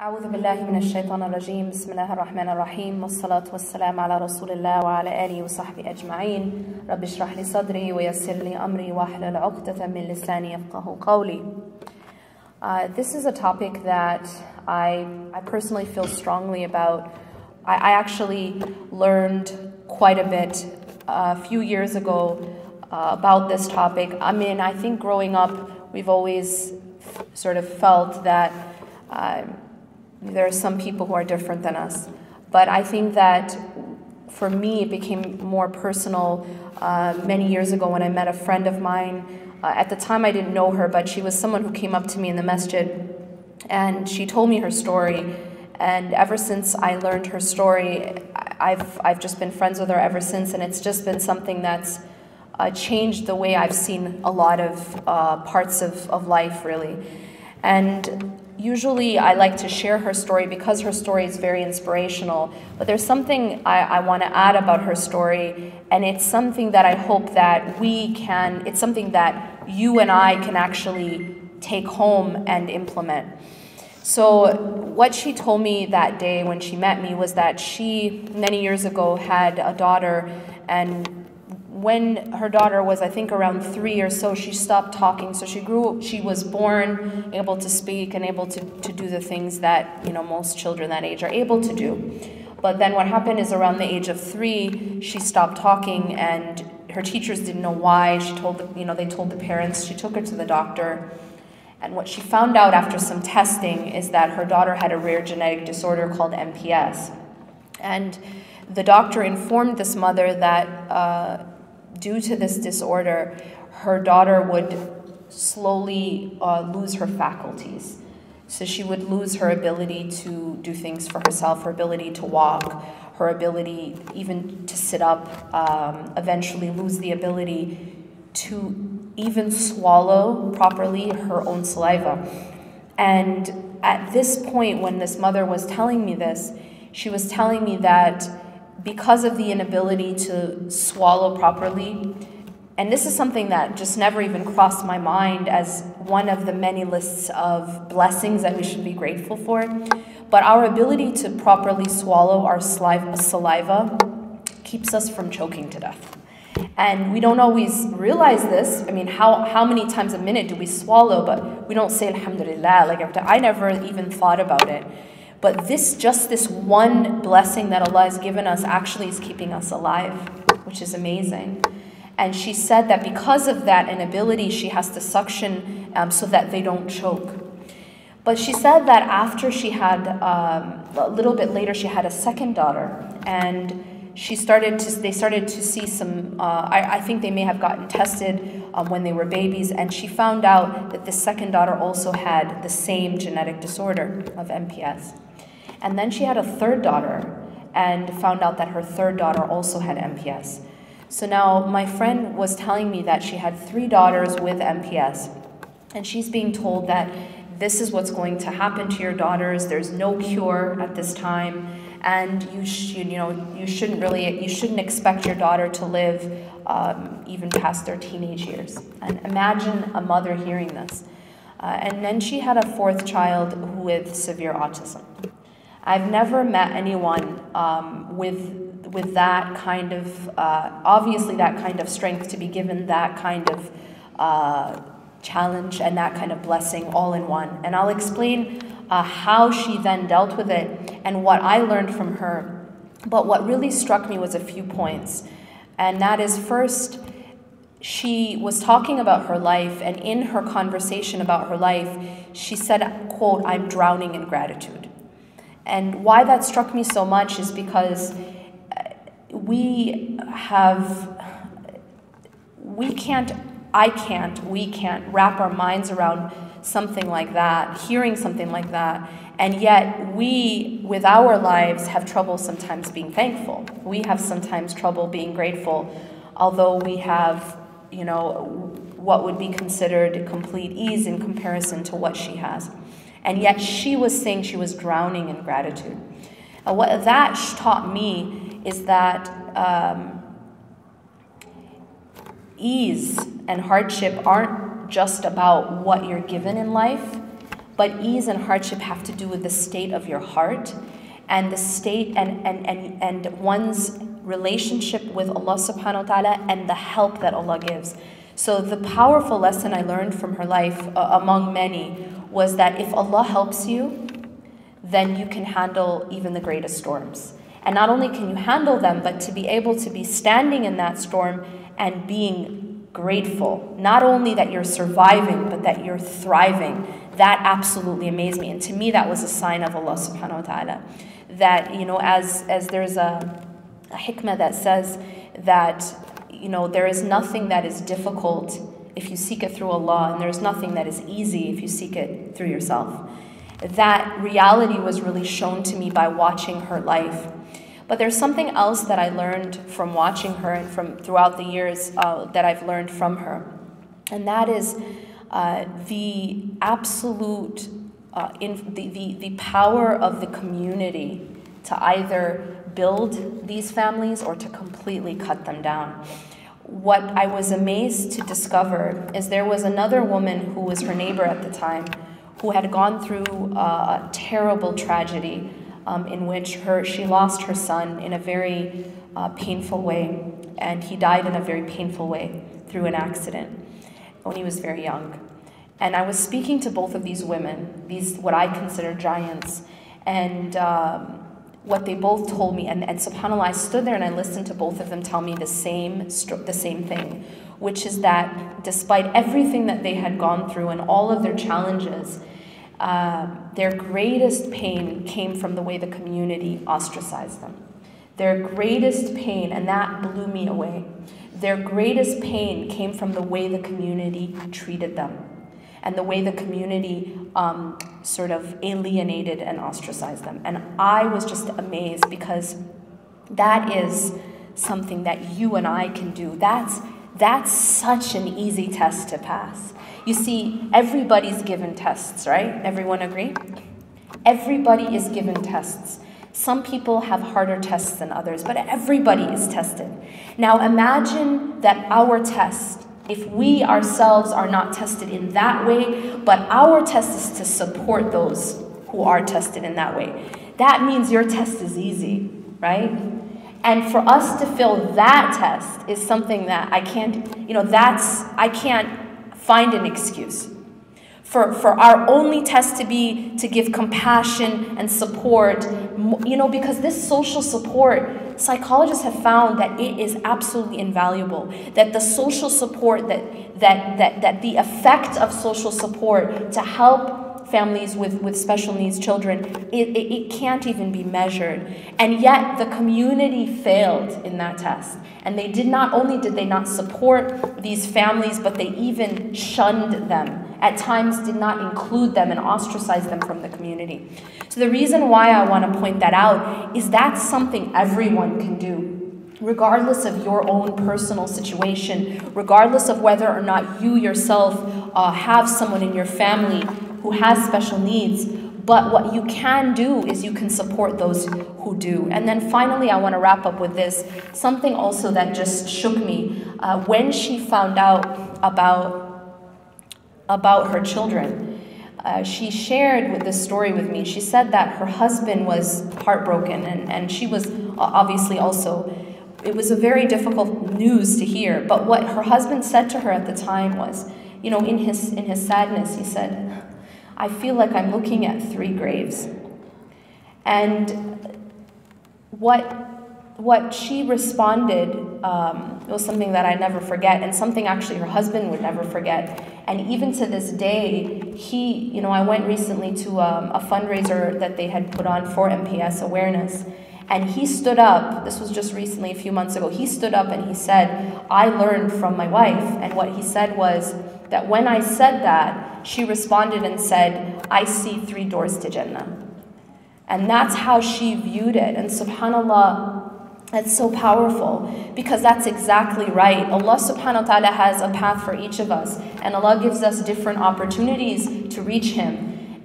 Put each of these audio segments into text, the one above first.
أعوذ بالله من الشيطان الرجيم بسم الله الرحمن الرحيم والصلاة والسلام على رسول الله وعلى آله وصحبه أجمعين رب اشرح لي صدري ويسر لي أمري واحلل عقدة من لساني يفقهوا قولي. This is a topic that I personally feel strongly about. I actually learned quite a bit a few years ago about this topic. I mean, I think growing up, we've always sort of felt that there are some people who are different than us. But I think that for me, it became more personal many years ago when I met a friend of mine. At the time, I didn't know her, but she was someone who came up to me in the masjid, and she told me her story. And ever since I learned her story, I've just been friends with her ever since, and it's just been something that's changed the way I've seen a lot of parts of life, really. And usually I like to share her story because her story is very inspirational, but there's something I want to add about her story, and it's something that I hope that it's something that you and I can actually take home and implement. So what she told me that day when she met me was that she, many years ago, had a daughter, and when her daughter was, I think, around 3 or so, she stopped talking. So she was born able to speak and able to do the things that, most children that age are able to do. But then what happened is around the age of 3, she stopped talking, and her teachers didn't know why. They told the parents. She took her to the doctor. And what she found out after some testing is that her daughter had a rare genetic disorder called MPS. And the doctor informed this mother that due to this disorder, her daughter would slowly lose her faculties. So she would lose her ability to do things for herself, her ability to walk, her ability even to sit up, eventually lose the ability to even swallow properly her own saliva. And at this point, when this mother was telling me this, she was telling me that because of the inability to swallow properly, and this is something that just never even crossed my mind as one of the many lists of blessings that we should be grateful for, but our ability to properly swallow our saliva keeps us from choking to death. And we don't always realize this. I mean, how many times a minute do we swallow, but we don't say alhamdulillah, like every time. I never even thought about it. But just this one blessing that Allah has given us actually is keeping us alive, which is amazing. And she said that because of that inability, she has to suction so that they don't choke. But she said that after she had, a little bit later, she had a second daughter, and they started to see some, I think they may have gotten tested when they were babies, and she found out that the second daughter also had the same genetic disorder of MPS. And then she had a third daughter and found out that her third daughter also had MPS. So now my friend was telling me that she had 3 daughters with MPS, and she's being told that this is what's going to happen to your daughters. There's no cure at this time, and you shouldn't expect your daughter to live even past their teenage years. And imagine a mother hearing this. And then she had a 4th child with severe autism. I've never met anyone with that kind of, obviously that kind of strength to be given that kind of challenge and that kind of blessing all in one. And I'll explain how she then dealt with it and what I learned from her. But what really struck me was a few points. And that is, first, she was talking about her life, and in her conversation about her life, she said, quote, "I'm drowning in gratitude." And why that struck me so much is because we can't wrap our minds around something like that, hearing something like that, and yet we, with our lives, have trouble sometimes being thankful. We have sometimes trouble being grateful, although we have, what would be considered complete ease in comparison to what she has. And yet she was saying she was drowning in gratitude. What that taught me is that ease and hardship aren't just about what you're given in life, but ease and hardship have to do with the state of your heart and the state and one's relationship with Allah subhanahu wa ta'ala and the help that Allah gives. So the powerful lesson I learned from her life, among many, was that if Allah helps you, then you can handle even the greatest storms. And not only can you handle them, but to be able to be standing in that storm and being grateful, not only that you're surviving, but that you're thriving, that absolutely amazed me. And to me, that was a sign of Allah subhanahu wa ta'ala. That, you know, as there's a hikmah that says that, you know, there is nothing that is difficult if you seek it through Allah, and there's nothing that is easy if you seek it through yourself. That reality was really shown to me by watching her life. But there's something else that I learned from watching her and from throughout the years that I've learned from her. And that is the absolute, the power of the community to either build these families or to completely cut them down. What I was amazed to discover is there was another woman who was her neighbor at the time who had gone through a terrible tragedy in which she lost her son in a very painful way, and he died in a very painful way through an accident when he was very young. And I was speaking to both of these women, these what I consider giants, and what they both told me, and subhanAllah, I stood there and I listened to both of them tell me the same thing, which is that despite everything that they had gone through and all of their challenges, their greatest pain came from the way the community ostracized them. Their greatest pain, and that blew me away, their greatest pain came from the way the community treated them and the way the community sort of alienated and ostracized them. And I was just amazed, because that is something that you and I can do. That's such an easy test to pass. You see, everybody's given tests, right? Everyone agree? Everybody is given tests. Some people have harder tests than others, but everybody is tested. Now imagine that our test, if we ourselves are not tested in that way, but our test is to support those who are tested in that way. That means your test is easy, right? And for us to fail that test is something that I can't find an excuse. For our only test to be to give compassion and support, you know, because this social support, psychologists have found that it is absolutely invaluable. That the social support, that the effect of social support to help families with special needs children, it can't even be measured. And yet the community failed in that test. And they did not only did they not support these families, but they even shunned them. At times did not include them and ostracize them from the community. So the reason why I want to point that out is that's something everyone can do, regardless of your own personal situation, regardless of whether or not you yourself have someone in your family who has special needs. But what you can do is you can support those who do. And then finally, I want to wrap up with this, something also that just shook me. When she found out about her children, she shared this story with me. She said that her husband was heartbroken, and she was obviously also, it was a very difficult news to hear. But what her husband said to her at the time was, you know, in his sadness, he said, "I feel like I'm looking at 3 graves." And what she responded, it was something that I never forget, and something actually her husband would never forget. And even to this day, I went recently to a fundraiser that they had put on for MPS awareness, and he stood up, this was just recently, a few months ago, he stood up and he said, "I learned from my wife." And what he said was that when I said that, she responded and said, "I see 3 doors to Jannah." And that's how she viewed it. And subhanAllah, that's so powerful, because that's exactly right. Allah subhanahu wa ta'ala has a path for each of us, and Allah gives us different opportunities to reach Him.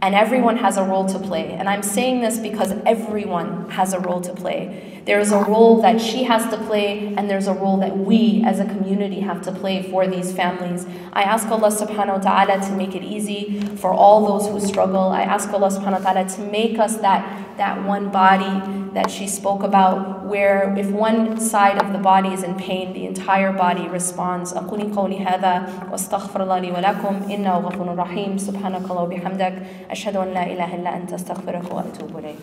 And everyone has a role to play. And I'm saying this because everyone has a role to play. There's a role that she has to play, and there's a role that we as a community have to play for these families. I ask Allah subhanahu wa ta'ala to make it easy for all those who struggle. I ask Allah subhanahu wa ta'ala to make us that one body that she spoke about, where if one side of the body is in pain, the entire body responds. أقول قولي هذا واستغفر الله لي ولكم إنه غفور رحيم سبحانك اللهم وبحمدك أشهد أن لا إله إلا أنت أستغفرك وأتوب إليك.